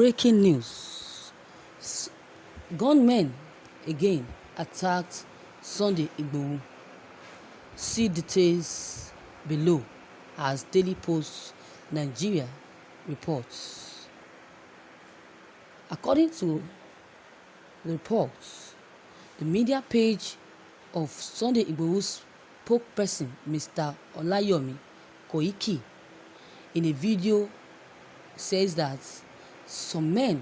Breaking news. Gunmen again attacked Sunday Igboho. See details below as Daily Post Nigeria reports. According to the reports, the media page of Sunday Igboho's spokesperson, Mr. Olayomi Koiki, in a video says that some men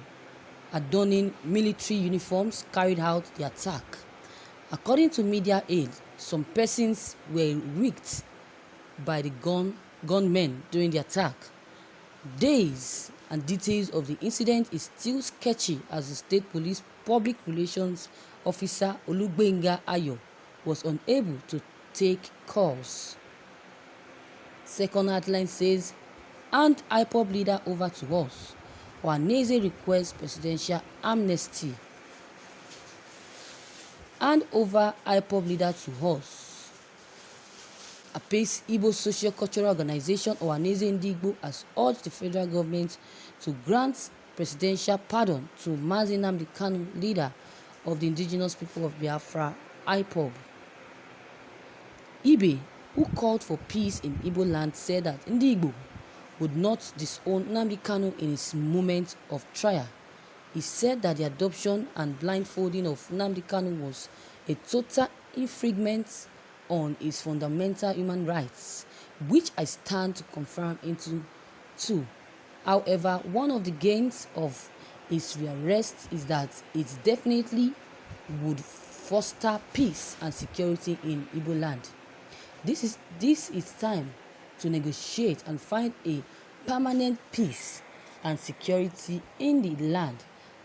adorning military uniforms carried out the attack. According to media aid, some persons were rigged by the gunmen during the attack. Days and details of the incident is still sketchy as the state police public relations officer Güñmêñ Ayo was unable to take calls. Second headline says, "Hand IPOB leader over to us. Ohanaeze requests presidential amnesty." Hand over IPOB leader to us. Apace Igbo socio-cultural organization Ohanaeze Igboho has urged the federal government to grant presidential pardon to Mazi Nnamdi Kanu, leader of the indigenous people of Biafra, IPOB. Ibe, who called for peace in Igbo land, said that Igbo would not disown Nnamdi Kanu in his moment of trial. He said that the adoption and blindfolding of Nnamdi Kanu was a total infringement on his fundamental human rights, which I stand to confirm into two. However, one of the gains of his rearrest is that it definitely would foster peace and security in Igbo land. This is time to negotiate and find a permanent peace and security in the land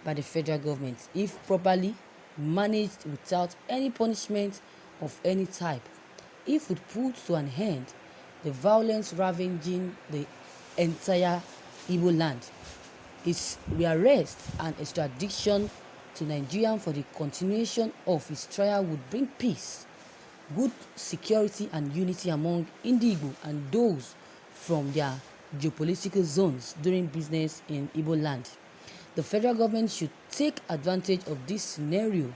by the federal government, if properly managed without any punishment of any type. If it puts to an end the violence ravaging the entire Igbo land, his rearrest and extradition to Nigeria for the continuation of his trial would bring peace, good security and unity among Igbo and those from their geopolitical zones doing business in Igbo land. The federal government should take advantage of this scenario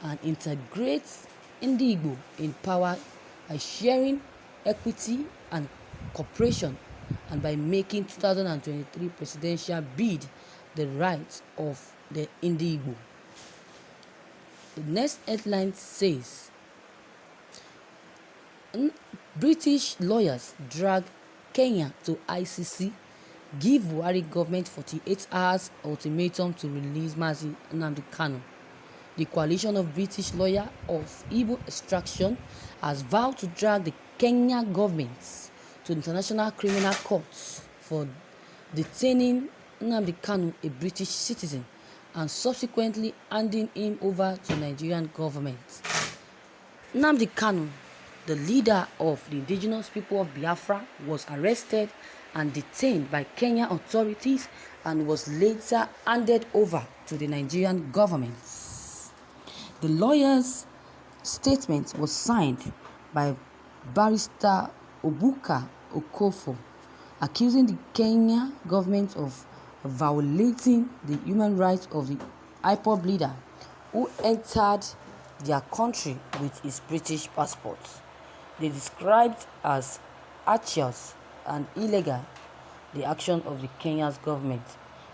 and integrate Igbo in power by sharing equity and cooperation, and by making 2023 presidential bid the right of the Igbo. The next headline says, British lawyers drag Kenya to ICC, give Buhari government 48 hours ultimatum to release Mazi Nnamdi Kanu. The coalition of British lawyers of Igbo extraction has vowed to drag the Kenya government to international criminal courts for detaining Nnamdi Kanu, a British citizen, and subsequently handing him over to Nigerian government. Nnamdi Kanu, the leader of the indigenous people of Biafra, was arrested and detained by Kenya authorities and was later handed over to the Nigerian government. The lawyer's statement was signed by Barrister Obuka Okofo, accusing the Kenya government of violating the human rights of the IPOB leader who entered their country with his British passport. They described as arduous and illegal the action of the Kenya's government.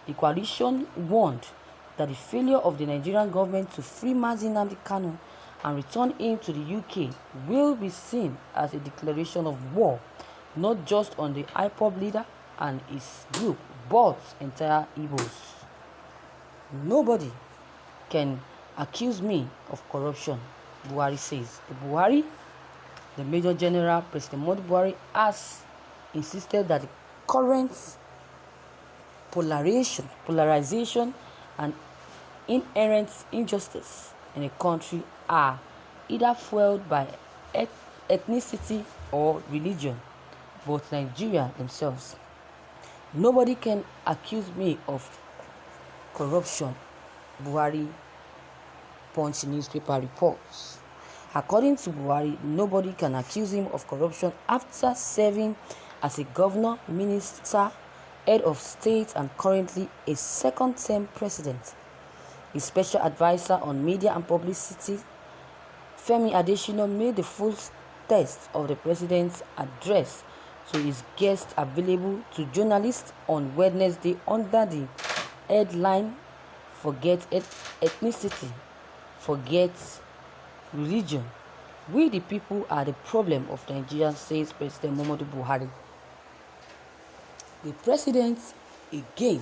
The coalition warned that the failure of the Nigerian government to free Mazi Nnamdi Kanu and return him to the UK will be seen as a declaration of war, not just on the IPOB leader and his group, but entire Igbos. Nobody can accuse me of corruption, Buhari says. The Major General, President Muhammadu Buhari, has insisted that the current polarization and inherent injustice in a country are either fueled by ethnicity or religion, both Nigeria themselves. Nobody can accuse me of corruption, Buhari Punch newspaper reports. According to Buhari, nobody can accuse him of corruption after serving as a governor, minister, head of state and currently a second-term president. His special advisor on media and publicity, Femi Adesina, made the full text of the president's address to his guests available to journalists on Wednesday under the headline "Forget Ethnicity, Forget Religion. We the people are the problem of Nigeria," says President Muhammadu Buhari. The president again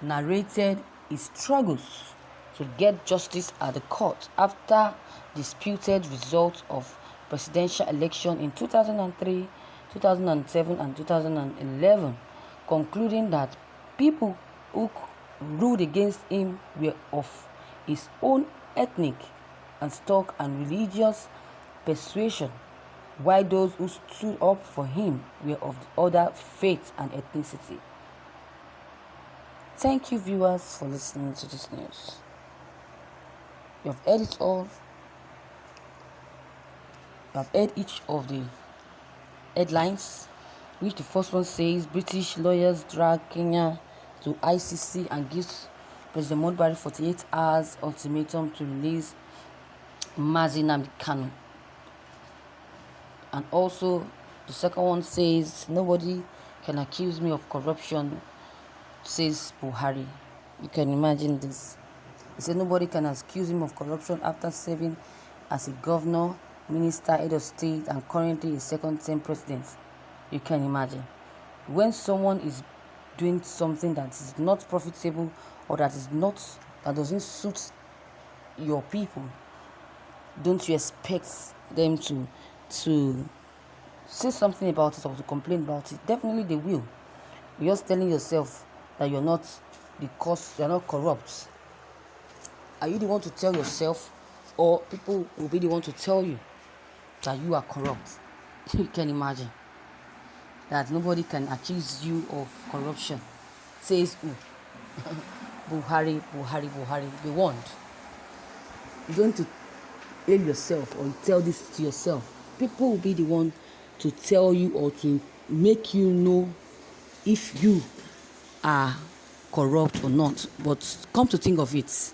narrated his struggles to get justice at the court after disputed results of presidential election in 2003, 2007 and 2011, concluding that people who ruled against him were of his own ethnic and stock and religious persuasion, while those who stood up for him were of the other faith and ethnicity. Thank you, viewers, for listening to this news. You have heard it all. You have heard each of the headlines, which the first one says British lawyers drag Kenya to ICC and gives President Muhammadu Buhari 48 hours ultimatum to release Mazi Nnamdi Kanu. And also the second one says nobody can accuse me of corruption, says Buhari. You can imagine this. He said nobody can accuse him of corruption after serving as a governor, minister, head of state, and currently a second-term president. You can imagine. When someone is doing something that is not profitable or that doesn't suit your people, don't you expect them to say something about it or to complain about it? Definitely they will. You're just telling yourself that you're not corrupt. Are you the one to tell yourself, or people will be the one to tell you that you are corrupt? You can imagine that nobody can accuse you of corruption, says who? Buhari. Be warned. You're going to hail yourself or tell this to yourself. People will be the one to tell you or to make you know if you are corrupt or not. But come to think of it,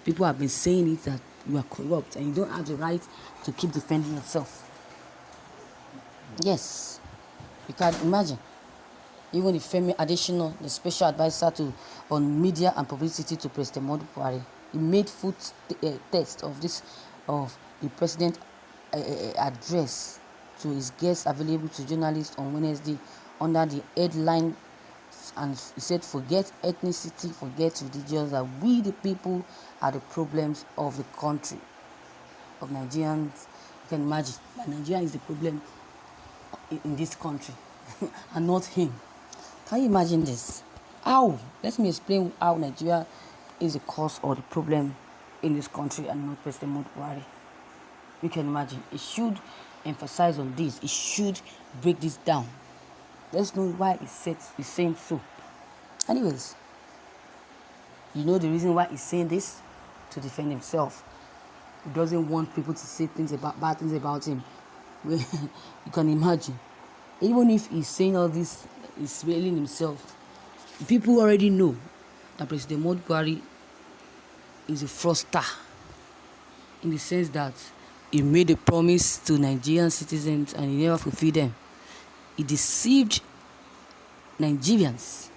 people have been saying it that you are corrupt and you don't have the right to keep defending yourself. Yes, you can imagine. Even the Femi Adesina, the special advisor on media and publicity to President Muhammadu Buhari, he made full text of the president address to his guests available to journalists on Wednesday under the headline, and he said, "Forget ethnicity, forget religion, that we the people are the problems of the country, of Nigerians." You can imagine that Nigeria is the problem in this country and not him. Can you imagine this? How? Let me explain how Nigeria is the cause or the problem in this country and not President Muhammadu Buhari. You can imagine. It should emphasize on this. It should break this down. Let's know why he's saying so. Anyways, you know the reason why he's saying this? To defend himself. He doesn't want people to say bad things about him. You can imagine. Even if he's saying all this, he's railing himself. People already know that President Muhammadu Buhari is a fraudster, in the sense that he made a promise to Nigerian citizens and he never fulfilled them. He deceived Nigerians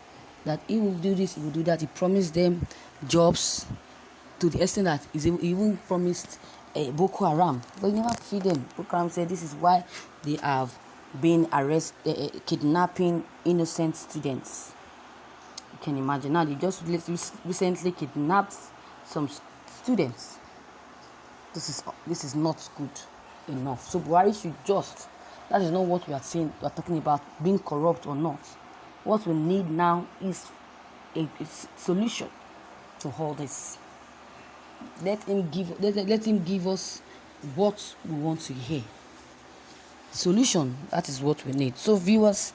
that he will do this, he will do that. He promised them jobs to the extent that he even promised Boko Haram, but he never fulfilled them. Boko Haram said this is why they have been arrested, kidnapping innocent students. You can imagine. Now they just recently kidnapped some students. This is not good enough. So Buhari should just, that is not what we are saying. We are talking about being corrupt or not. What we need now is a solution to all this. Let him give us what we want to hear. Solution, that is what we need. So viewers,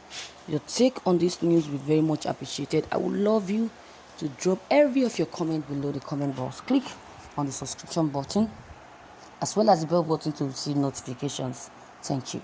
your take on this news will be very much appreciated. I would love you to drop every of your comment below the comment box. Click on the subscription button as well as the bell button to receive notifications. Thank you.